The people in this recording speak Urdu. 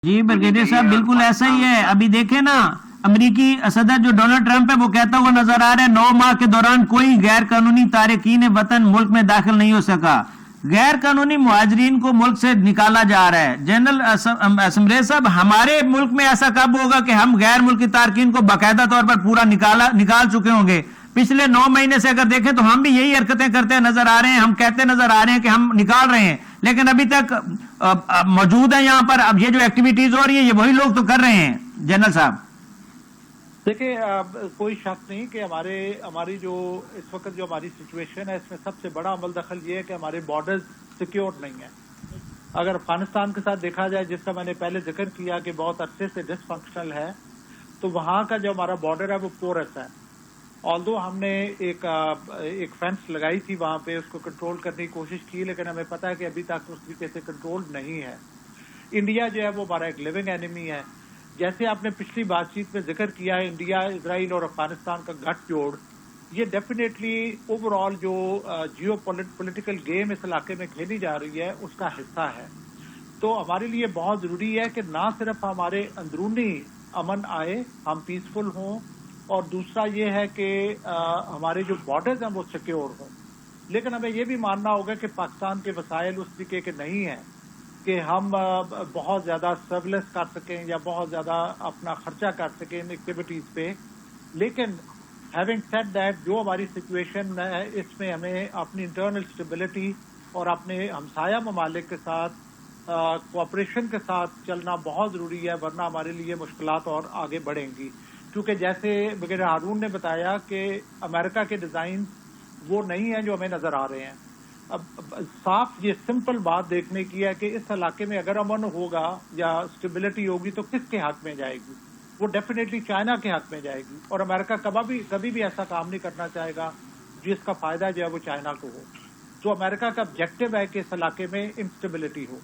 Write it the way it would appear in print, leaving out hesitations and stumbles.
جی برگیڈیئر صاحب بالکل ایسا ہی ہے. ابھی دیکھیں نا امریکی صدر جو ڈونلڈ ٹرمپ ہے وہ کہتا ہوا نظر آ رہا ہے 9 ماہ کے دوران کوئی غیر قانونی تارکین وطن ملک میں داخل نہیں ہو سکا. غیر قانونی مہاجرین کو ملک سے نکالا جا رہا ہے. جنرل اسمبلی صاحب ہمارے ملک میں ایسا کب ہوگا کہ ہم غیر ملکی تارکین کو باقاعدہ طور پر پورا نکال چکے ہوں گے؟ پچھلے 9 مہینے سے اگر دیکھیں تو ہم بھی یہی حرکتیں کرتے نظر آ رہے ہیں. ہم کہتے نظر آ رہے ہیں کہ ہم نکال رہے ہیں لیکن ابھی تک موجود ہیں یہاں پر. اب یہ جو ایکٹیویٹیز ہو رہی ہیں یہ وہی لوگ تو کر رہے ہیں. جنرل صاحب دیکھیں کوئی شک نہیں کہ ہماری جو اس وقت جو ہماری سچویشن ہے اس میں سب سے بڑا عمل دخل یہ ہے کہ ہمارے بارڈرز سیکیور نہیں ہیں. اگر افغانستان کے ساتھ دیکھا جائے جس کا میں نے پہلے ذکر کیا کہ بہت عرصے سے ڈس فنکشنل ہے تو وہاں کا جو ہمارا بارڈر ہے وہ پورس ہے. آلدو ہم نے ایک فینس لگائی تھی وہاں پہ اس کو کنٹرول کرنے کی کوشش کی لیکن ہمیں پتہ ہے کہ ابھی تک اس طریقے سے کنٹرول نہیں ہے. انڈیا جو ہے وہ ہمارا ایک لیونگ اینیمی ہے. جیسے آپ نے پچھلی بات چیت میں ذکر کیا ہے انڈیا اسرائیل اور افغانستان کا گٹھ جوڑ یہ ڈیفینیٹلی اوور آل جو جیو پولیٹیکل گیم اس علاقے میں کھیلی جا رہی ہے اس کا حصہ ہے. تو ہمارے لیے بہت ضروری ہے کہ نہ صرف ہمارے اندرونی امن آئے ہم پیسفل ہوں اور دوسرا یہ ہے کہ ہمارے جو بارڈرز ہیں وہ سیکیور ہوں. لیکن ہمیں یہ بھی ماننا ہوگا کہ پاکستان کے وسائل اس طریقے کے نہیں ہیں کہ ہم بہت زیادہ سرولیس کر سکیں یا بہت زیادہ اپنا خرچہ کر سکیں ان ایکٹیویٹیز پہ. لیکن ہیونگ سیڈ دیٹ جو ہماری سچویشن ہے اس میں ہمیں اپنی انٹرنل اسٹیبلٹی اور اپنے ہمسایہ ممالک کے ساتھ کوآپریشن کے ساتھ چلنا بہت ضروری ہے ورنہ ہمارے لیے مشکلات اور آگے بڑھیں گی. کیونکہ جیسے وغیرہ ہارون نے بتایا کہ امریکہ کے ڈیزائن وہ نہیں ہیں جو ہمیں نظر آ رہے ہیں. اب صاف یہ سمپل بات دیکھنے کی ہے کہ اس علاقے میں اگر امن ہوگا یا اسٹیبلٹی ہوگی تو کس کے حق میں جائے گی؟ وہ ڈیفینیٹلی چائنا کے حق میں جائے گی اور امریکہ کبھی بھی ایسا کام نہیں کرنا چاہے گا جس کا فائدہ جو ہے وہ چائنا کو ہو. تو امریکہ کا آبجیکٹو ہے کہ اس علاقے میں انسٹیبلٹی ہو.